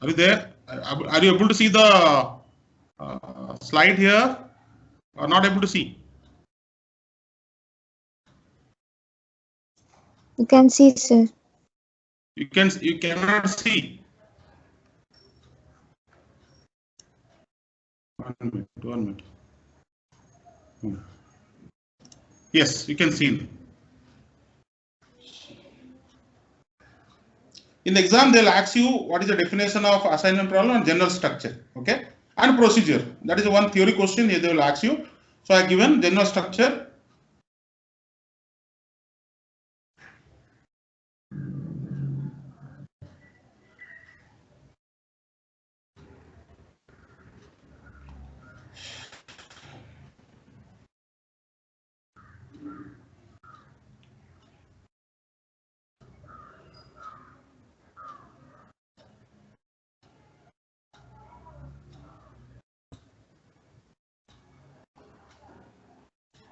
Are you there? Are you able to see the slide here? Or not able to see? You can see, sir. You cannot see. 1 minute. Yes, you can see. In the exam, they'll ask you what is the definition of assignment problem and general structure, okay, and procedure. That is one theory question they will ask you. So I given general structure.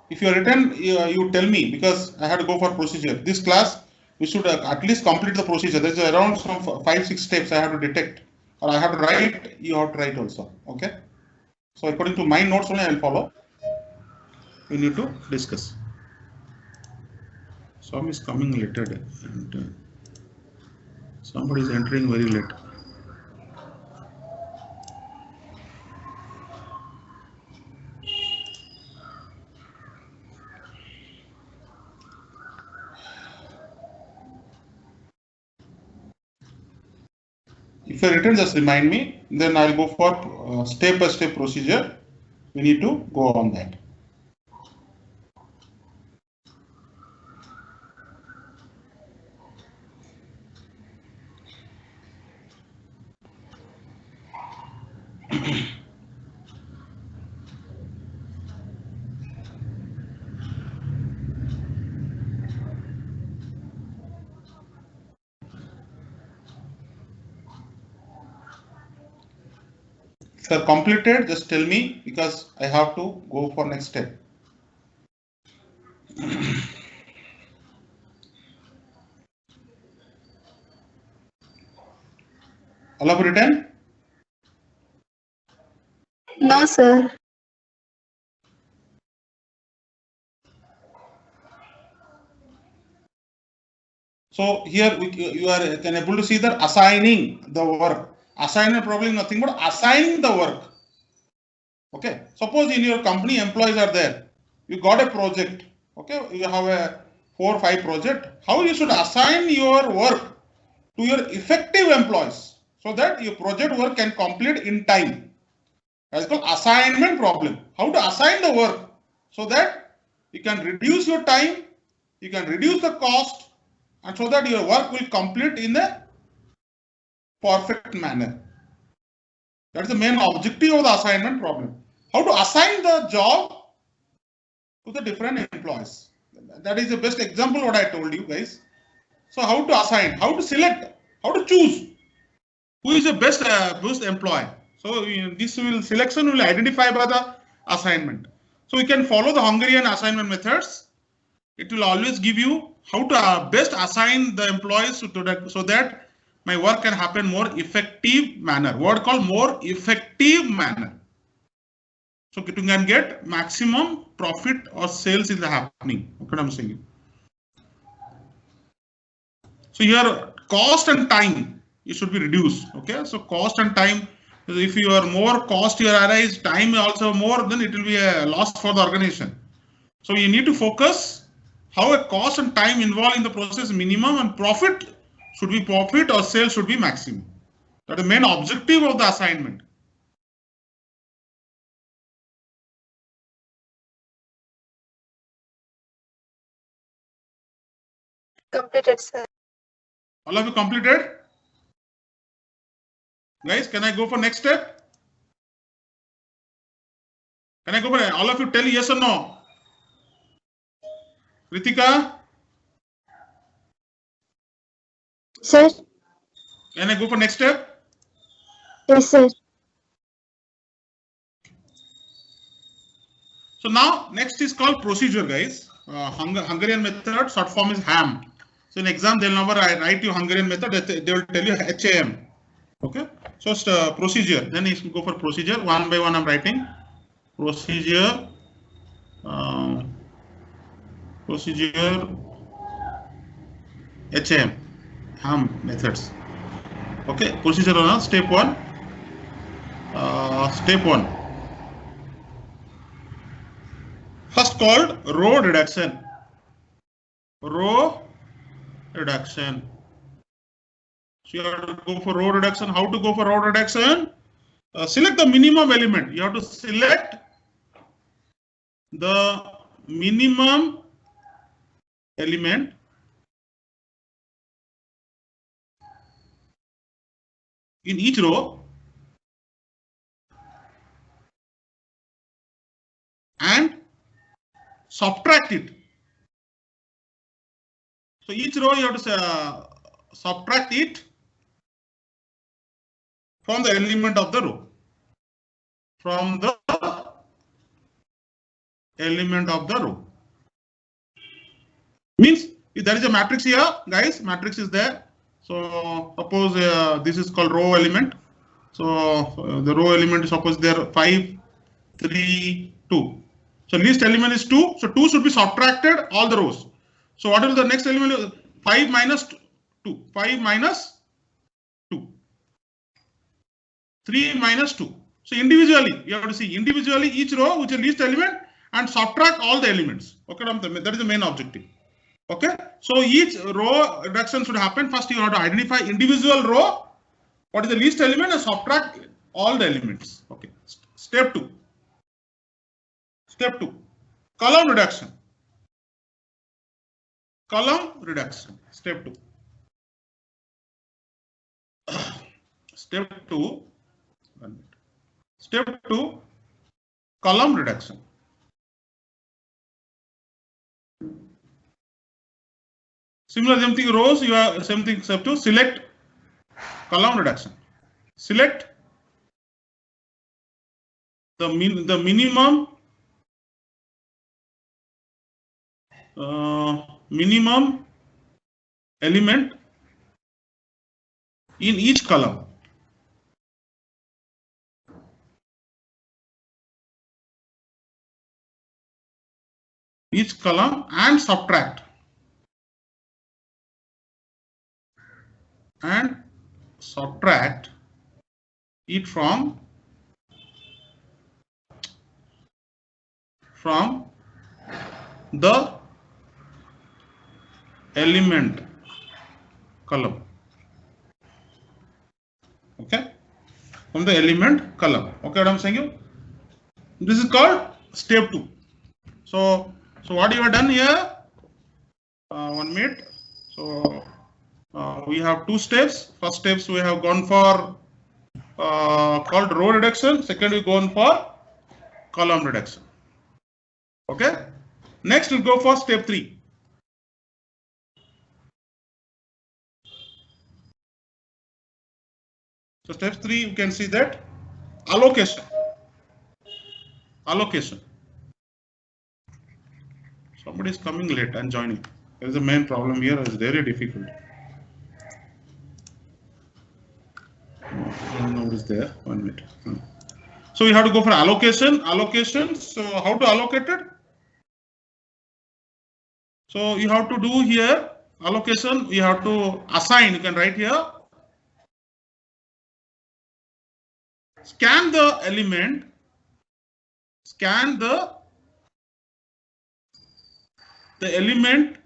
If you are written, you tell me, because I have to go for procedure. This class, we should at least complete the procedure. There is around some 5-6 steps I have to detect, or I have to write. You have to write also. Okay. So according to my notes only, I will follow. We need to discuss. Some is coming later, and somebody is entering very late. If you written, just remind me. Then I'll go for step-by-step procedure. We need to go on that. If you are completed, just tell me, because I have to go for next step. All have written? No, sir. So here you are can able to see that assigning the work. Assignment probably nothing but assigning the work. Okay. Suppose in your company employees are there. You got a project. Okay. You have a 4 or 5 project. How you should assign your work to your effective employees so that your project work can complete in time. That's called assignment problem. How to assign the work so that you can reduce your time, you can reduce the cost, and so that your work will complete in a perfect manner. That's the main objective of the assignment problem. How to assign the job to the different employees. That is the best example what I told you guys. So how to assign, how to select, how to choose who is the best employee. So this selection will identify by the assignment. So we can follow the Hungarian assignment methods. It will always give you how to best assign the employees so that my work can happen more effective manner. Word called more effective manner. So you can get maximum profit or sales is happening. Okay, I'm saying. So here cost and time it should be reduced. Okay, so cost and time. If you are more cost you arise, time also more, then it will be a loss for the organization. So you need to focus how a cost and time involved in the process minimum and profit should be profit or sales should be maximum. That is the main objective of the assignment. Completed, sir. All of you completed? Guys, can I go for next step? Can I go for all of you tell yes or no? Ritika? Sir? Can I go for next step? Yes, sir. So now next is called procedure, guys. Hungarian method, short form is HAM. So in exam they'll never write you Hungarian method, they will tell you HAM. Okay. So procedure. Then you go for procedure. One by one I'm writing. Procedure. Procedure. HAM methods. Okay. Procedure on step 1. Step 1. First called row reduction. Row reduction. So you have to go for row reduction. How to go for row reduction? Select the minimum element. You have to select the minimum element in each row and subtract it. So each row you have to subtract it from the element of the row. From the element of the row. Means if there is a matrix here, guys, matrix is there. So suppose this is called row element. So the row element is suppose there 5, 3, 2. So least element is 2. So 2 should be subtracted all the rows. So what is the next element? 5 minus 2. 5 minus 2. 3 minus 2. So individually, you have to see individually each row which is least element and subtract all the elements. Okay, that is the main objective. Okay, so each row reduction should happen. First, you have to identify individual row, what is the least element, and subtract all the elements. Okay, step 2. Step 2, column reduction. Column reduction. Step 2. Step 2. Step 2, column reduction. Similar same thing rows, you have same thing step 2, select column reduction. Select the minimum minimum element in each column. Each column and subtract. And subtract it from the element column. Okay, from the element column. Okay, what I'm saying you? This is called step 2. So what you have done here? 1 minute. So we have 2 steps. First steps we have gone for called row reduction. Second we gone for column reduction. Okay. Next we'll go for step 3. So step 3 you can see that allocation. Allocation. Somebody is coming late and joining. There is a main problem here. It's very difficult. No, is there? 1 minute. So you have to go for allocation. Allocation. So how to allocate it? So you have to do here allocation. You have to assign. You can write here. Scan the element. Scan the element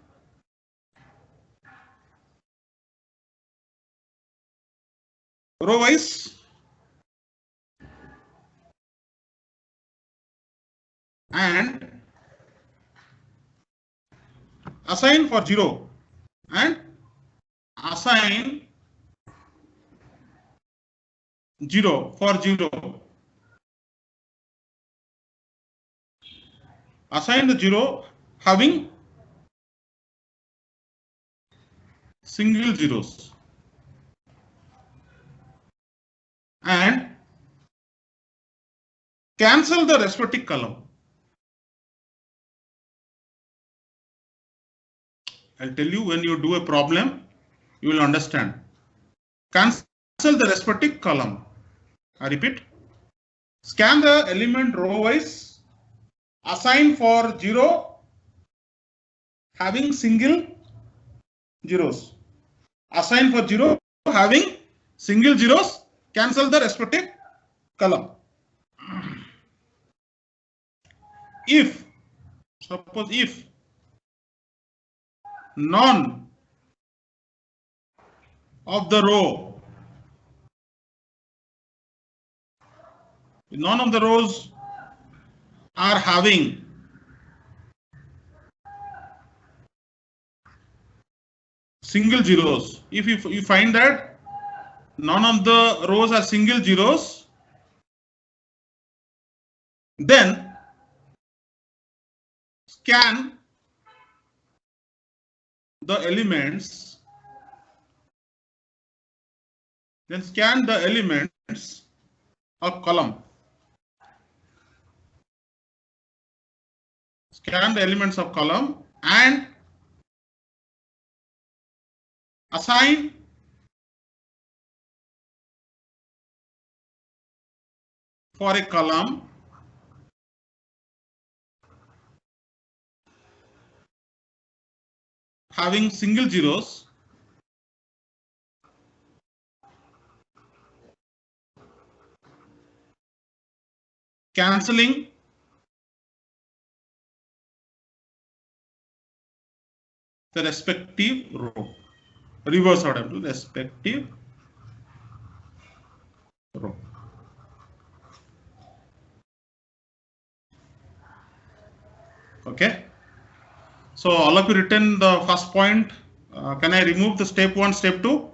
row wise and assign for 0 and assign 0 for 0. Assign the 0 having single zeros and cancel the respective column. I'll tell you when you do a problem, you will understand. Cancel the respective column. I repeat, scan the element row wise, assign for 0 having single zeros. Assign for 0 having single zeros, cancel the respective column. If, suppose if none of the rows are having single zeros. If you find that none of the rows are single zeros, then scan the elements. Then scan the elements of column. Scan the elements of column and assign for a column having single zeros, cancelling the respective row. Reverse order to respective row. Okay. So all of you written the first point. Can I remove the step 1, step 2?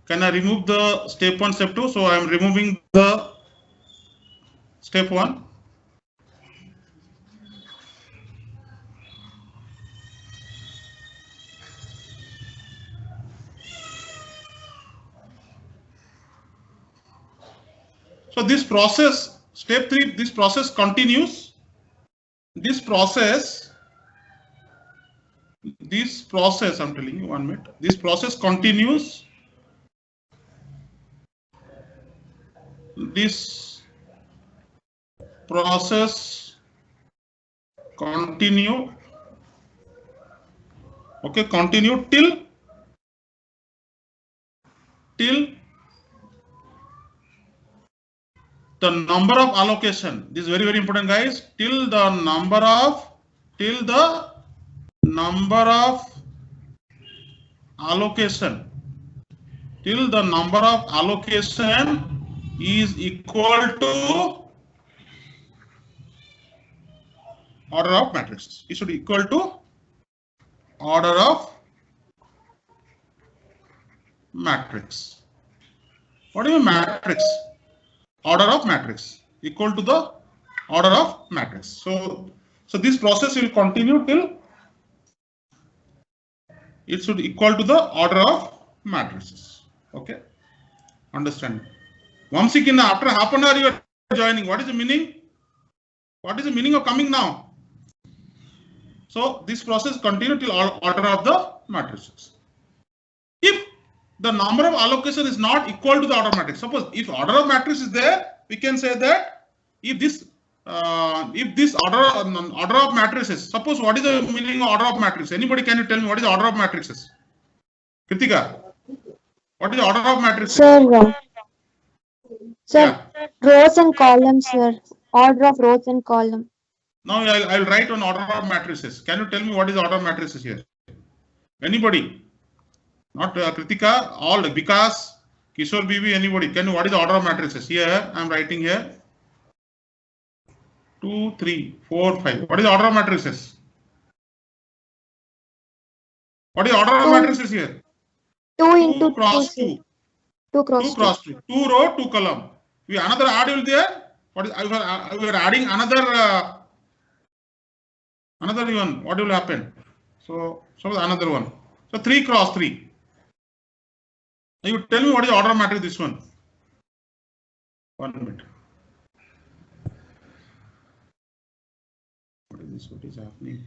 Can I remove the step 1, step 2? So I am removing the step 1. So this process, step 3, this process continues. This process, I'm telling you 1 minute. This process continues. This process continue. Okay, continue till the number of allocation. This is very, very important, guys. Till the number of allocation. Till the number of allocation is equal to order of matrices. It should be equal to order of matrix. What do you mean matrix? Order of matrix equal to the order of matrix. So this process will continue till it should equal to the order of matrices. Okay, understand? Vamsikinna, after half an hour you are joining. What is the meaning? What is the meaning of coming now? So this process continue till order of the matrices. If the number of allocation is not equal to the order of matrix, suppose if order of matrix is there, we can say that if this order of matrices, suppose what is the meaning of order of matrix? Anybody can you tell me what is the order of matrices? Kritika, what is the order of matrices? Sir, rows and columns, sir. Order of rows and column. Now I'll write on order of matrices. Can you tell me what is the order of matrices here? Anybody? Not Kritika, all Vikas, Kishore BB, anybody? Can you what is the order of matrices? Here I'm writing here 2, 3, 4, 5. What is the order of matrices? What is the order of matrices here? 2 into 2 cross 2. 2 cross 2 cross 2. 2 row, 2 column. We another add will there. What is we are adding another one. What will happen? So another one. So 3 cross 3. You tell me what is the order of matrix this one? 1 minute. What is this? What is happening?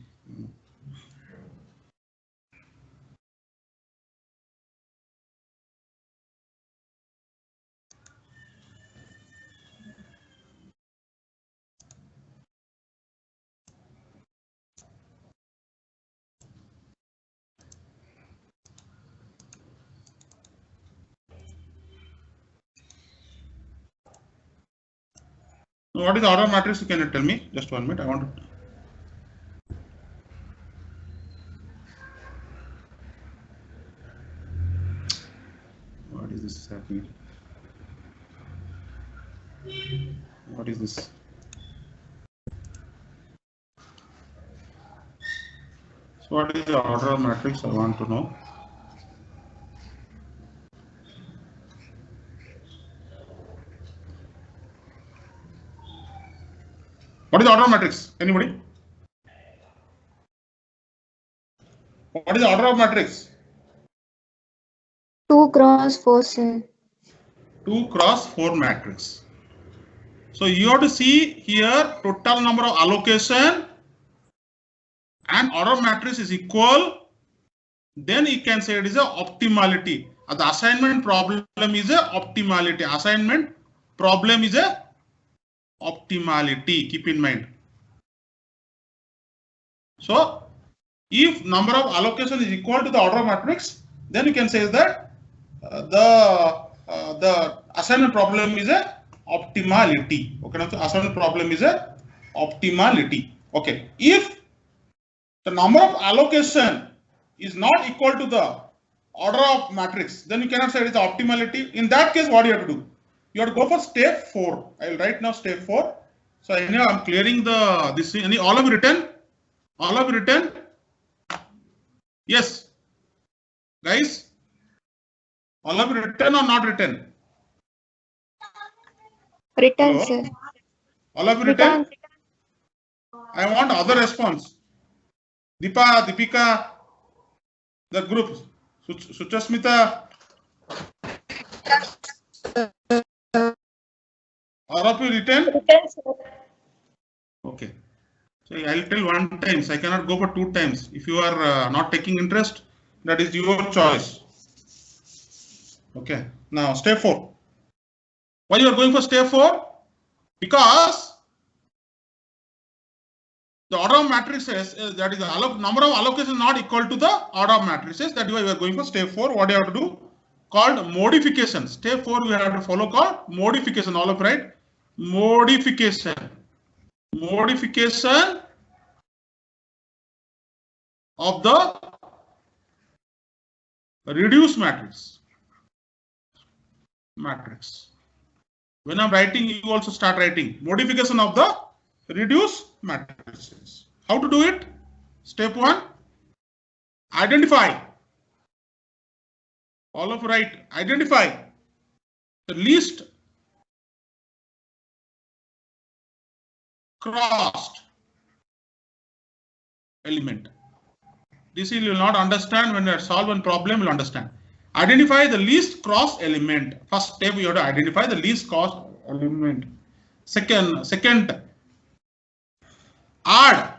What is the order matrix? Can you tell me? Just 1 minute. I want to. What is this happening? What is this? So what is the order matrix? I want to know. What is the order matrix? Anybody? What is the order of matrix? 2 cross 4, sir. 2 cross 4 matrix. So you have to see here total number of allocation and order matrix is equal. Then you can say it is a optimality. The assignment problem is a optimality. Assignment problem is a optimality. Keep in mind. So if number of allocation is equal to the order matrix, then you can say that the assignment problem is a optimality. Okay, now the assignment problem is a optimality. Okay, if the number of allocation is not equal to the order of matrix, then you cannot say it is optimality. In that case, what do you have to do? You have to go for step 4. I will write now step 4. So anyhow, I'm clearing the this. All of you written? All of you written? Yes, guys. All of you written or not written? Written, Hello? sir. All of you written? I want other response. Deepa, Deepika, the group, Suchasmita. All of you written? Written, sir. Okay. So I'll tell 1 time. I cannot go for 2 times. If you are not taking interest, that is your choice. Okay. Now step 4. Why you are going for step 4? Because the order of matrices, that is the number of allocations not equal to the order of matrices. That is why we are going for step 4. What do you have to do? Called modification. Step 4 we have to follow called modification. All of right? Modification. Modification of the reduced matrix. When I'm writing, you also start writing modification of the reduced matrices. How to do it? Step 1, identify. All of you write, identify the least crossed element. This you will not understand when you solve one problem. You will understand. Identify the least cross element. First step, you have to identify the least cross element. Second, add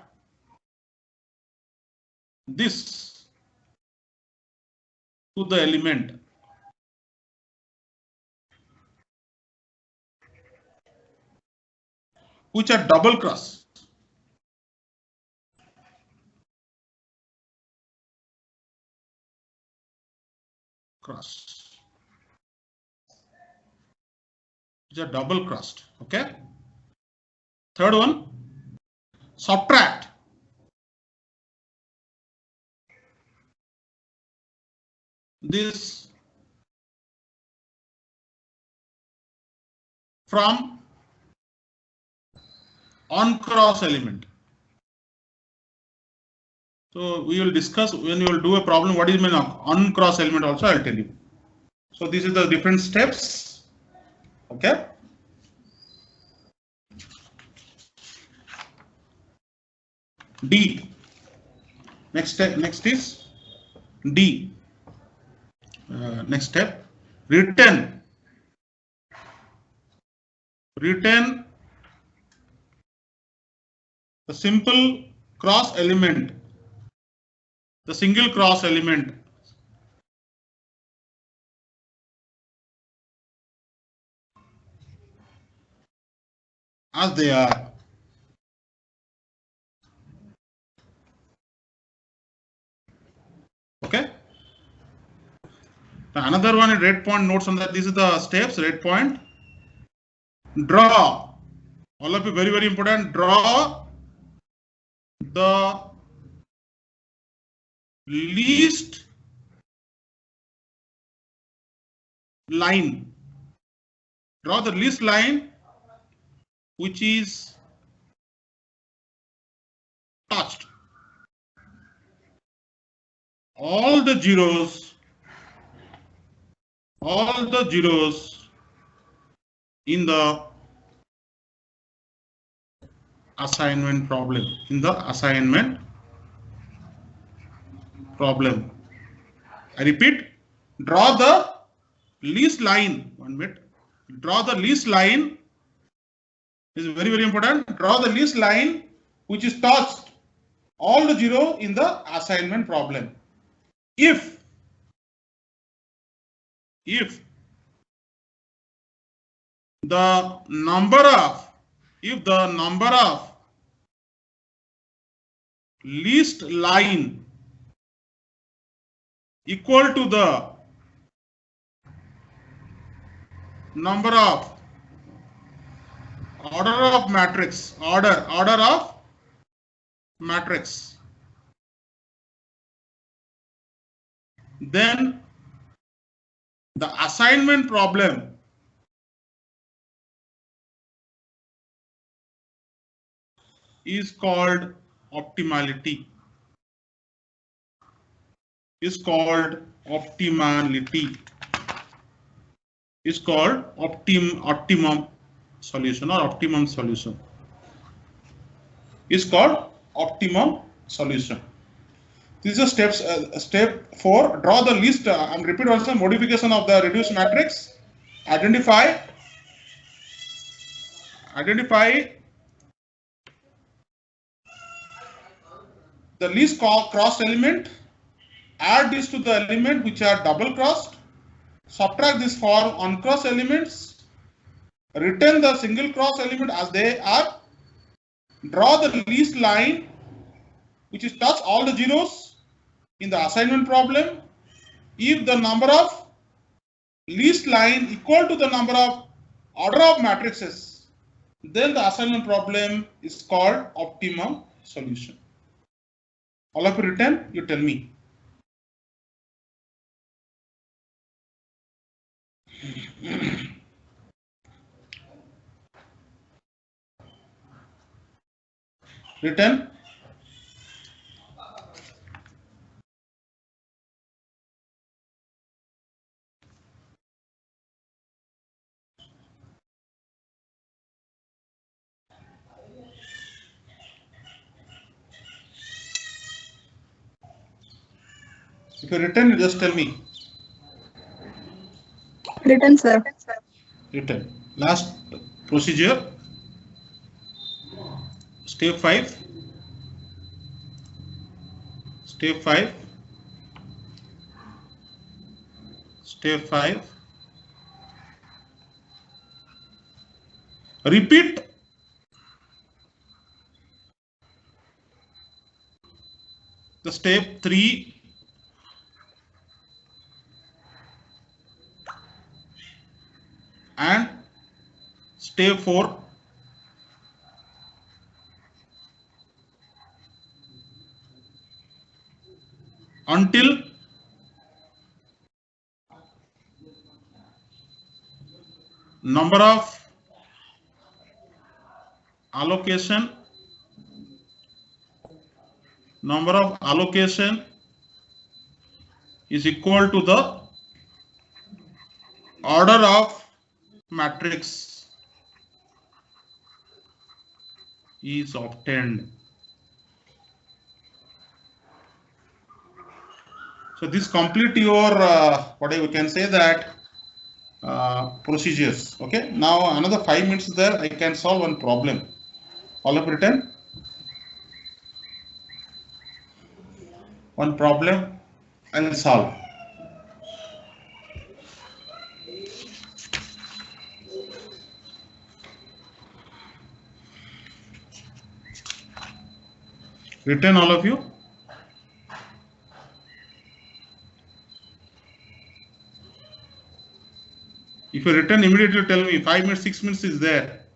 this to the element. Which are double cross. Which are double crossed. Okay. Third one, subtract. This from uncross element. So we will discuss when you will do a problem what is mean uncross element also I'll tell you. So this is the different steps. Okay. D. Next step. Next is D. Next step. Return the simple cross element, the single cross element. As they are. Okay. Another one is red point notes on that. This is the steps, red point. Draw All of you, very, very important. Draw the least line. Draw the least line which is touched. All the zeros in the assignment problem. I repeat, draw the least line. 1 minute. Draw the least line. This is very, very important. Draw the least line which is touched all the zero in the assignment problem. If the number of least line equal to the number of order of matrix, then the assignment problem is called optimality. Is called optimum solution or optimum solution. Is called optimum solution. This is step 4. Draw the least. I'm repeat also modification of the reduced matrix. Identify the least crossed element. Add this to the element which are double crossed. Subtract this for uncrossed elements. Return the single cross element as they are. Draw the least line which is touch all the zeros in the assignment problem. If the number of least line equal to the number of order of matrices, then the assignment problem is called optimum solution. All of you written, you tell me. Written. If you written, you just tell me. Written, sir. Written. Last procedure. Step 5. Step 5. Step 5. Repeat the step 3 and step 4 until number of allocation is equal to the order of matrix is obtained. So this complete your what we can say that procedures. Okay, now another 5 minutes there I can solve one problem. All of written. One problem and solve. Written all of you. If you written immediately tell me 5 minutes, 6 minutes is there.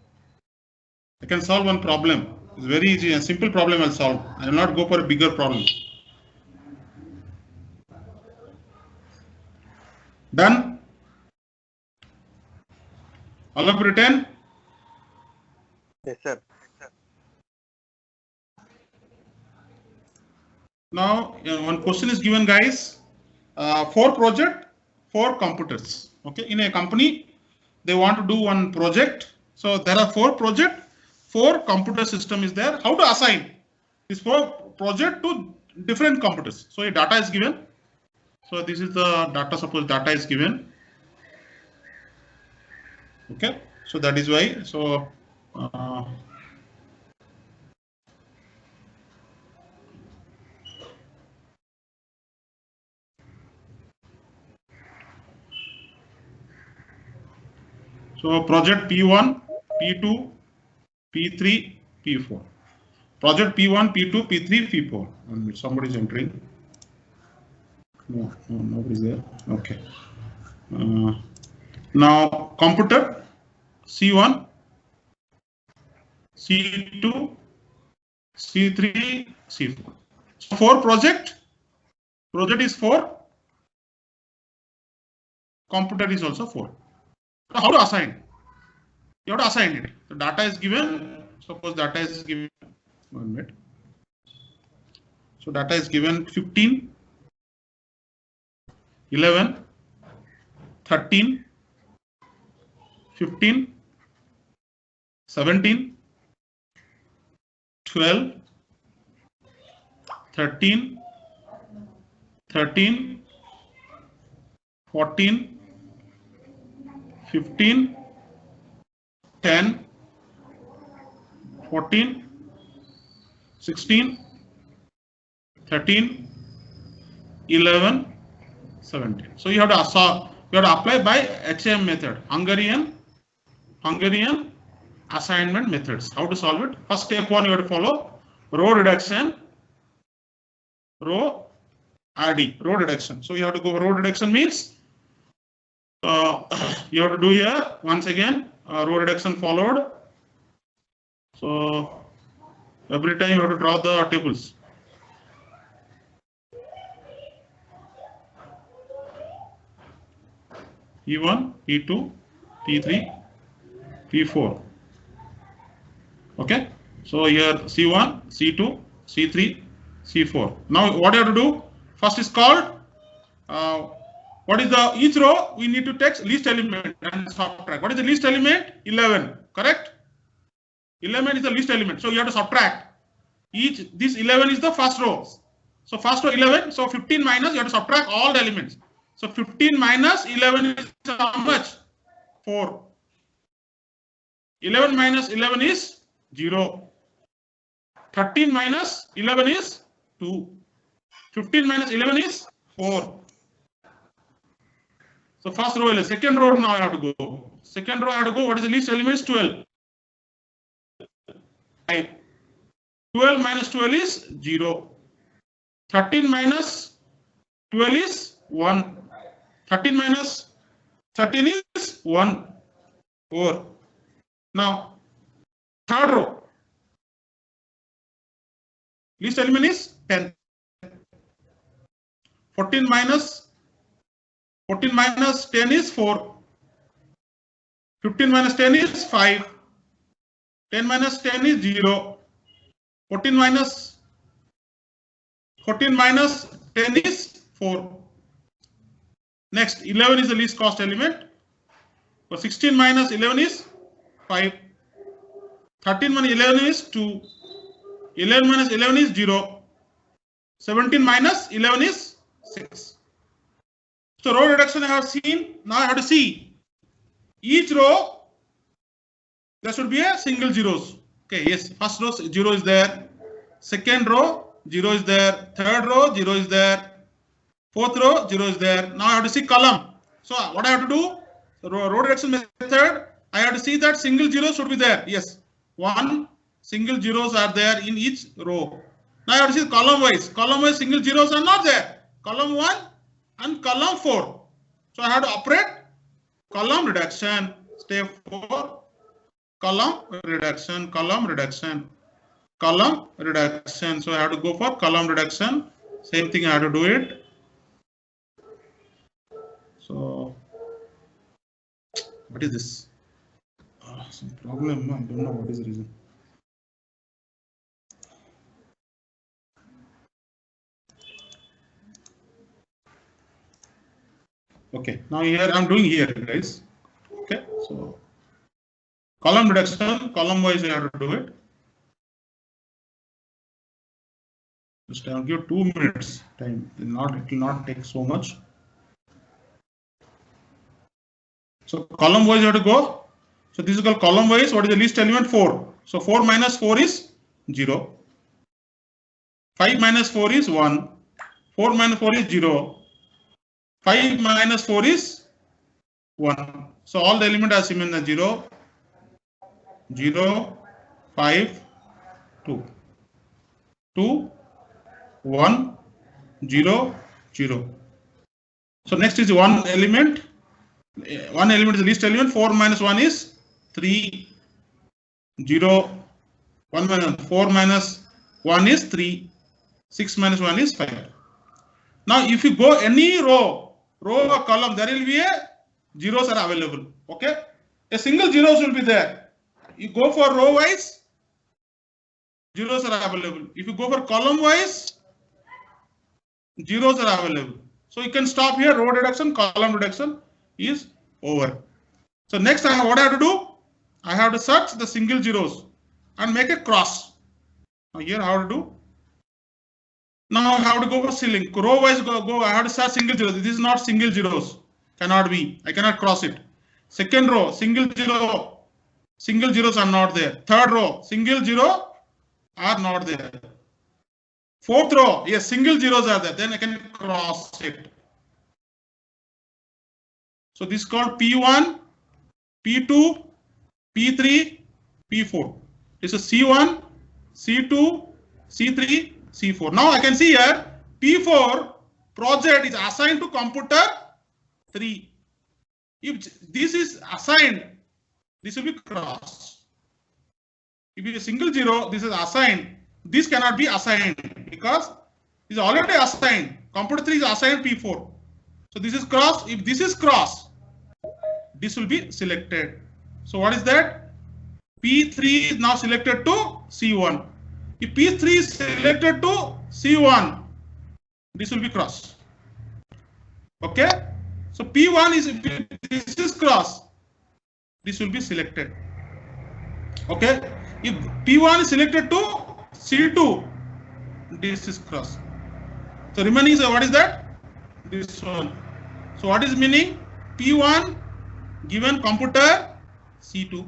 can solve one problem. It's very easy, a simple problem I'll solve. I will not go for a bigger problem. Done? All of written? Yes, sir. Now, one question is given, guys. 4 project, 4 computers. Okay, in a company, they want to do one project. So there are 4 project, 4 computer system is there. How to assign this 4 project to different computers? So a data is given. So this is the data. Suppose data is given. Okay, so that is why. So so project P1, P2, P3, P4. Project P1, P2, P3, P4. Somebody is entering. No, nobody is there. Okay. Now computer C1, C2, C3, C4. So 4 project is 4. Computer is also 4. So how to assign? You have to assign it. The data is given. Suppose data is given. 1 minute. So data is given 15, 11, 13, 15, 17, 12, 13, 13, 14, 15, 10, 14, 16, 13, 11, 17. So you have to apply by HAM method, Hungarian assignment methods. How to solve it? First step 1 you have to follow row reduction, row RD, row reduction. So you have to go row reduction means you have to do here once again row reduction followed. So every time you have to draw the tables. P1, P2, P3, P4. Okay. So here C1, C2, C3, C4. Now what you have to do? First is called what is the each row we need to take least element and subtract. What is the least element? 11. Correct? 11 is the least element. So you have to subtract. This 11 is the first row. So first row 11. So 15 minus, you have to subtract all the elements. So 15 minus 11 is how much? 4. 11 minus 11 is 0. 13 minus 11 is 2. 15 minus 11 is 4. So first row is second row. Now I have to go. Second row I have to go. What is the least element? Is 12. 12 minus 12 is 0. 13 minus 12 is 1. 13 minus 13 is 1. 4. Now, third row. Least element is 10. 14 minus 10 is 4. 15 minus 10 is 5. 10 minus 10 is 0. 14 minus 10 is 4. Next, 11 is the least cost element. So 16 minus 11 is 5. 13 minus 11 is 2. 11 minus 11 is 0. 17 minus 11 is 6. So row reduction I have seen. Now I have to see each row. There should be a single zeros. Okay, yes, first row 0 is there. Second row 0 is there. Third row 0 is there. Fourth row 0 is there. Now I have to see column. So what I have to do? The row reduction method. I have to see that single zeros should be there. Yes, 1 single zeros are there in each row. Now I have to see column wise. Column wise single zeros are not there. Column 1 and column 4. So I have to operate column reduction. Step 4. column reduction, column reduction, column reduction. So I have to go for column reduction. Same thing I have to do it. So what is this? Some problem. I don't know what is the reason. Okay, now here I'm doing here, guys. Okay, so column reduction, column wise, you have to do it. Just I'll give 2 minutes time. It will not take so much. So column wise, you have to go. So this is called column wise. What is the least element? 4. So 4 minus 4 is 0. 5 minus 4 is 1. 4 minus 4 is 0. 5 minus 4 is 1. So all the element are similar as 0, 0, 5, 2. 2, 1, 0, 0. So next is one element. One element is the least element. 4 minus 1 is 3, 0, 1 minus 4 minus 1 is 3, 6 minus 1 is 5. Now if you go any row or column, there will be a zeros are available. Okay, a single zeros will be there. You go for row wise, zeros are available. If you go for column wise, zeros are available. So you can stop here. Row reduction, column reduction is over. So next, what I have to do? I have to search the single zeros and make a cross. Now here how to do? Now I have to go for ceiling. Row wise go. I have to search single zeros. This is not single zeros. Cannot be. I cannot cross it. Second row, single zero. Single zeros are not there. Third row, single zero are not there. Fourth row, yes, single zeros are there. Then I can cross it. So this is called P1, P2, P3, P4. This is C1, C2, C3, C4. Now I can see here P4 project is assigned to computer 3. If this is assigned, this will be cross. If it is single zero, this is assigned. This cannot be assigned because it is already assigned. Computer 3 is assigned P4. So this is cross. If this is cross, this will be selected. So what is that? P3 is now selected to C1. If P3 is selected to C1, this will be cross. Okay. So P1 is, if this is cross, this will be selected. Okay. If P1 is selected to C2, this is cross. So remaining is what is that? This one. So what is meaning? P1 given computer C2.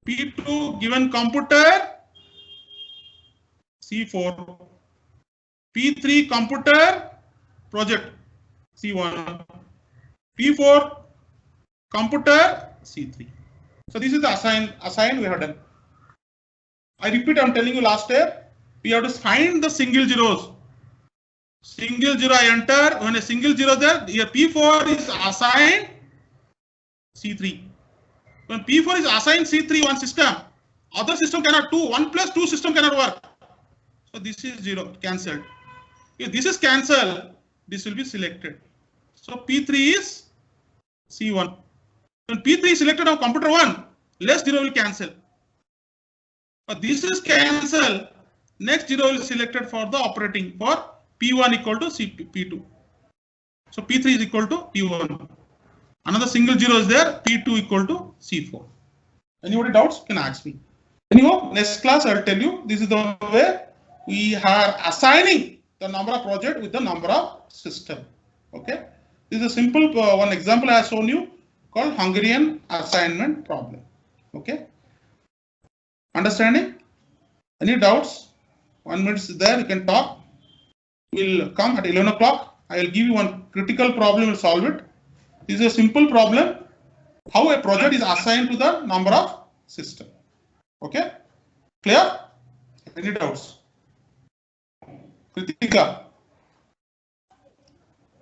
P2 given computer C4. P3 computer project C1. P4 computer C3. So this is the assign we have done. I repeat, I'm telling you last step. We have to find the single zeros. Single zero I enter. When a single zero there, here P4 is assigned C3. When P4 is assigned C3 one system, other system cannot do. 1 plus 2 system cannot work. So this is 0, cancelled. If this is cancelled, this will be selected. So P3 is C1. When P3 is selected on computer 1, less 0 will cancel. But this is cancelled. Next 0 will be selected for the operating for P1 equal to P2. So P3 is equal to P1. Another single 0 is there. P2 equal to C4. Anybody doubts? Can ask me. Anyhow, next class I'll tell you. This is the way we are assigning the number of project with the number of system. Okay. This is a simple one example I have shown you called Hungarian assignment problem. Okay. Understanding? Any doubts? 1 minute is there. You can talk. We'll come at 11 o'clock. I will give you one critical problem. We'll solve it. This is a simple problem. How a project is assigned to the number of system. Okay. Clear? Any doubts? Kritika.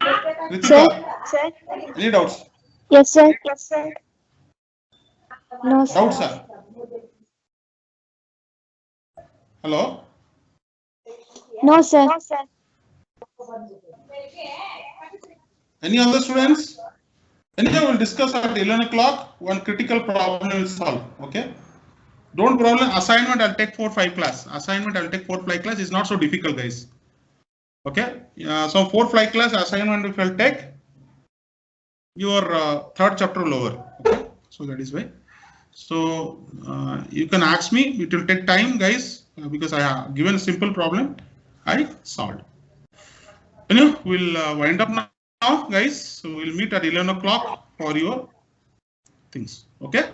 Kritika. Sir. Any doubts? Yes, sir. Yes, sir. No, sir. Doubts, sir? Hello? No, sir. Any other students? Anyhow, we'll discuss at 11 o'clock. One critical problem will solve. Okay? Don't problem. Assignment I'll take 4-5 class. Assignment I'll take 4-5 class is not so difficult, guys. Okay? So 4-5 class assignment if I'll take, your third chapter will over. Okay? So that is why. So you can ask me. It will take time, guys, because I have given a simple problem. I solved. Anyway, we'll wind up now, guys. So we'll meet at 11 o'clock for your things. Okay?